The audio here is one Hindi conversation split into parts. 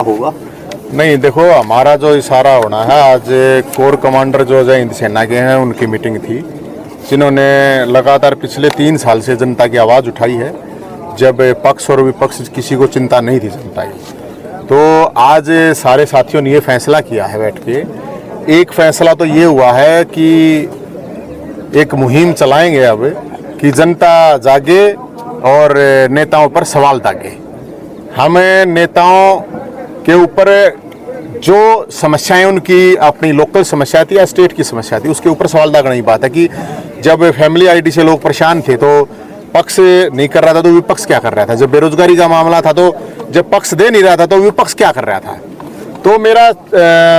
होगा? नहीं, देखो हमारा जो इशारा होना है, आज कोर कमांडर जो जय हिंद सेना के हैं उनकी मीटिंग थी, जिन्होंने लगातार पिछले 3 साल से जनता की आवाज़ उठाई है, जब पक्ष और विपक्ष किसी को चिंता नहीं थी जनता की। तो आज सारे साथियों ने ये फैसला किया है बैठ के। एक फैसला तो ये हुआ है कि एक मुहिम चलाएंगे अब कि जनता जागे और नेताओं पर सवाल दागे। हमें नेताओं के ऊपर जो समस्याएं उनकी अपनी लोकल समस्या थी या स्टेट की समस्या थी उसके ऊपर सवाल दागना ही बात है कि जब फैमिली आईडी से लोग परेशान थे तो पक्ष नहीं कर रहा था तो विपक्ष क्या कर रहा था, जब बेरोजगारी का मामला था तो जब पक्ष दे नहीं रहा था तो विपक्ष क्या कर रहा था। तो मेरा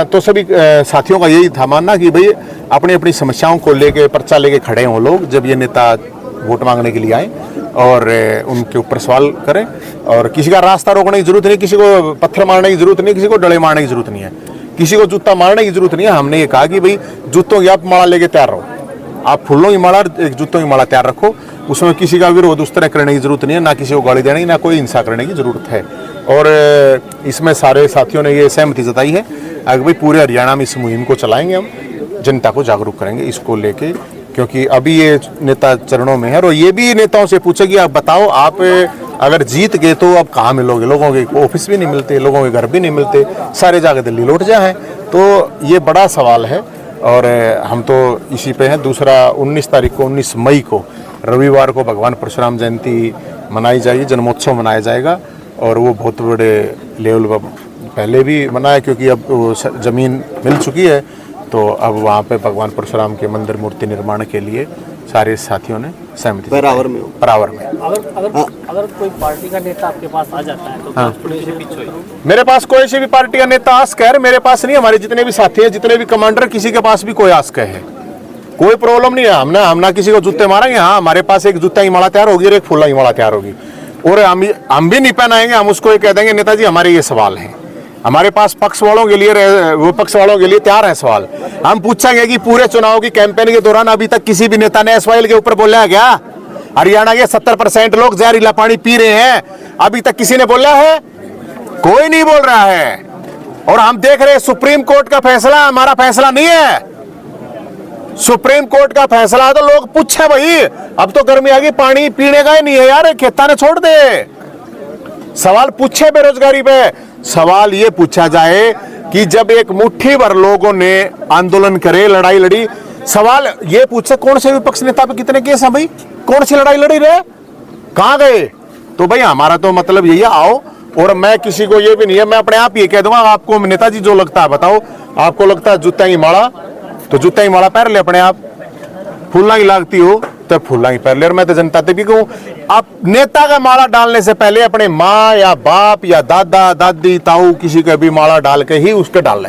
तो सभी साथियों का यही था मानना कि भाई अपनी अपनी समस्याओं को लेके पर्चा लेके खड़े हों लोग, जब ये नेता वोट मांगने के लिए आए और उनके ऊपर सवाल करें। और किसी का रास्ता रोकने की जरूरत नहीं, किसी को पत्थर मारने की जरूरत नहीं, किसी को डले मारने की जरूरत नहीं है, किसी को जूता मारने की जरूरत नहीं है। हमने ये कहा कि भाई जूतों की आप माला लेके तैयार रहो, आप फूलों की माला एक जूतों की माला तैयार रखो, उसमें किसी का विरोध उस तरह करने की जरूरत नहीं है, ना किसी को गाली देने की, ना कोई हिंसा करने की जरूरत है। और इसमें सारे साथियों ने ये सहमति जताई है कि भाई पूरे हरियाणा में इस मुहिम को चलाएंगे, हम जनता को जागरूक करेंगे इसको लेके, क्योंकि अभी ये नेता चरणों में है। और ये भी नेताओं से पूछे कि आप बताओ, आप अगर जीत गए तो अब कहाँ मिलोगे, लोगों के ऑफिस भी नहीं मिलते, लोगों के घर भी नहीं मिलते, सारे जाके दिल्ली लौट जाए। तो ये बड़ा सवाल है और हम तो इसी पे हैं। दूसरा 19 तारीख को 19 मई को रविवार को भगवान परशुराम जयंती मनाई जाएगी, जन्मोत्सव मनाया जाएगा और वो बहुत बड़े लेवल पर पहले भी मनाया क्योंकि अब ज़मीन मिल चुकी है, तो अब वहाँ पे भगवान परशुराम के मंदिर मूर्ति निर्माण के लिए सारे साथियों ने सहमति परावर में अगर कोई पार्टी का नेता आपके पास आ जाता है तो मेरे पास कोई से भी पार्टी का नेता आस्क है, मेरे पास नहीं, हमारे जितने भी साथी हैं, जितने भी कमांडर, किसी के पास भी कोई आस्क है, कोई प्रॉब्लम नहीं है। हम ना किसी को जूते मारेंगे। हाँ, हमारे पास एक जूता की माला तैयार होगी और एक फूला की माला तैयार होगी और हम भी नहीं पहनाएंगे। हम उसको ये कह देंगे नेताजी हमारे ये सवाल हैं, हमारे पास पक्ष वालों के लिए विपक्ष वालों के लिए तैयार है सवाल। हम पूछेंगे कि पूरे चुनाव की कैंपेन के दौरान अभी तक किसी भी नेता ने एसवाइएल के ऊपर बोला है क्या? हरियाणा के 70% लोग जहरीला पानी पी रहे हैं, अभी तक किसी ने बोला है? कोई नहीं बोल रहा है। और हम देख रहे हैं सुप्रीम कोर्ट का फैसला हमारा फैसला नहीं है, सुप्रीम कोर्ट का फैसला है। तो लोग पूछे भाई, अब तो गर्मी आ गई, पानी पीने का ही नहीं है यार, खेता ने छोड़ दे। सवाल पूछे बेरोजगारी पे, सवाल ये पूछा जाए कि जब एक मुट्ठी भर लोगों ने आंदोलन करे, लड़ाई लड़ी, सवाल ये पूछे कौन से विपक्ष नेता पे कितने केस हैं भाई, कौन सी लड़ाई लड़ी रहे, कहां गए? तो भाई हमारा तो मतलब यही है, आओ। और मैं किसी को ये भी नहीं है, मैं अपने आप ये कह दूंगा, आपको नेताजी जो लगता है बताओ, आपको लगता है जूता की माला तो जूता की माला पहन ले अपने आप, फूलना की लागती हो तो फूलना ही पहन ले। और मैं तो जनता से भी कहूं, आप नेता का माला डालने से पहले अपने माँ या बाप या दादा दादी ताऊ किसी का भी माला डाल के ही उसके डाल ले,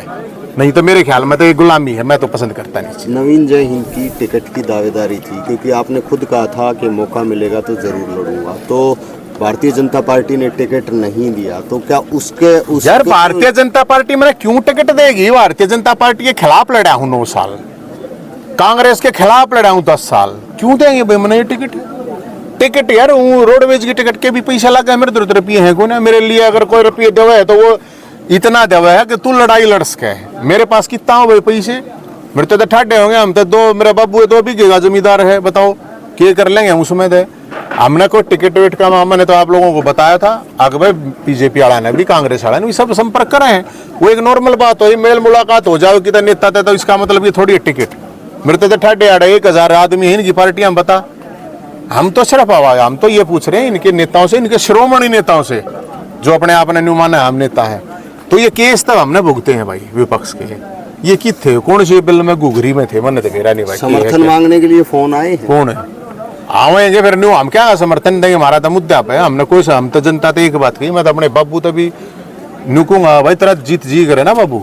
नहीं तो मेरे ख्याल में तो ये गुलामी है, मैं तो पसंद करता नहीं। नवीन जय हिंद की टिकट की दावेदारी थी क्योंकि आपने खुद कहा था कि मौका मिलेगा तो जरूर लड़ूंगा, तो भारतीय जनता पार्टी ने टिकट नहीं दिया, तो क्या उसके यार भारतीय जनता पार्टी मैंने क्यों टिकट देगी? भारतीय जनता पार्टी के खिलाफ लड़ा हूं 9 साल, कांग्रेस के खिलाफ लड़ा हूं 10 साल, क्यों देंगे भाई मैंने टिकट यार? रोडवेज की टिकट के भी पैसा लगा, मेरे 2 रुपये है को ना, मेरे लिए अगर कोई रुपये देवा है तो वो इतना देवा है कि तू लड़ाई लड़ सके। मेरे पास कितना हो भाई पैसे, मेरे तो ठाडे होंगे, हम तो 2, मेरे बाबू है 2 बीघे जमींदार है, बताओ क्या कर लेंगे हम उसमें दे। हमने कोई टिकट वेट का मामला ने तो आप लोगों को बताया था, अगर भाई बीजेपी वाला ने भी कांग्रेस वाला ने भी सब संपर्क करे हैं, वो एक नॉर्मल बात हो, मेल मुलाकात हो जाओ कि नेता थे, तो इसका मतलब ये थोड़ी है टिकट। मेरे तो ठाडे आड़े 1000 आदमी है इनकी पार्टी, हम बता, हम तो सिर्फ आवाज, हम तो ये पूछ रहे हैं इनके नेताओं से, इनके श्रोमणी नेताओं से जो अपने आप ने न्यू माना हम नेता है। तो ये केस तब हमने भुगते हैं भाई विपक्ष के, ये कि थे कौन से बिल में गुगरी में थे, मन तो मेरा नहीं भाई। समर्थन मांगने के लिए फोन आए, कौन है आवेंगे फिर न्यू, हम क्या समर्थन देंगे, हमारा तो मुद्दा पे हमने कोई, हम तो जनता तो एक बात कही, मैं तो अपने बाबू तो भी नुकूंगा भाई, तेरा जीत जी करे ना बाबू,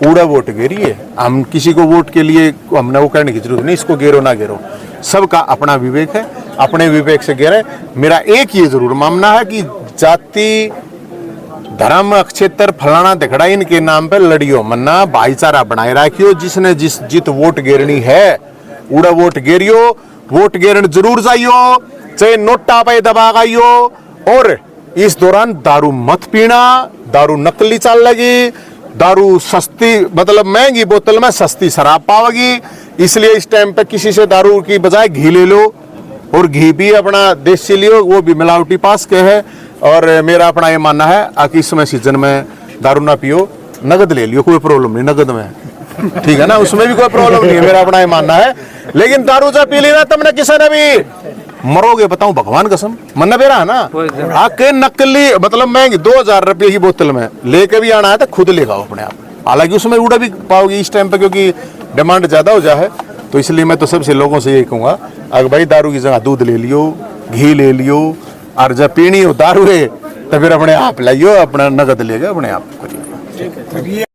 उड़ा वोट गेरी है, हम किसी को वोट के लिए हमने वो करने की जरूरत नहीं, इसको गेरो ना गेरो, सबका अपना विवेक है, अपने विवेक से गेरे। मेरा एक ये जरूर मानना है कि जाति धर्म क्षेत्र फलाना दिखड़ा इनके नाम पे लड़ियो मन्ना, भाईचारा बनाए रखियो, जिसने जित वोट गेरनी है उड़ा वोट गेरियो, वोट गेरन जरूर जाइयो, चाहे नोटा पे दबा गाइयो, और इस दौरान दारू मत पीना, दारू नकली चल लगी, दारू सस्ती मतलब महंगी बोतल में सस्ती शराब पाओगी। इसलिए इस टाइम पे किसी से दारू की बजाय घी ले लो, और घी भी अपना देसी लियो, वो भी मिलावटी पास के है। और मेरा अपना ये मानना है कि इस समय सीजन में दारू ना पियो, नगद ले लियो, कोई प्रॉब्लम नहीं नगद में, ठीक है ना, उसमें भी कोई प्रॉब्लम नहीं है, मेरा अपना ये मानना है। लेकिन दारू जब पी लेना तुमने किसी ने भी मरोगे, बताऊं भगवान कसम, मन बेरा है ना। आके नकली मतलब महंगी 2000 रुपये की बोतल में लेके भी आना है तो खुद लेगा अपने आप। हालांकि उसमें उड़ा भी पाओगे इस टाइम पे, क्योंकि डिमांड ज्यादा हो जाए। तो इसलिए मैं तो सबसे लोगों से यही कहूंगा, अगर भाई दारू की जगह दूध ले लियो, घी ले लियो, और जब पीनी हो दारू है तो फिर अपने आप लाइयो, अपना नगद लेगा अपने आप करिए।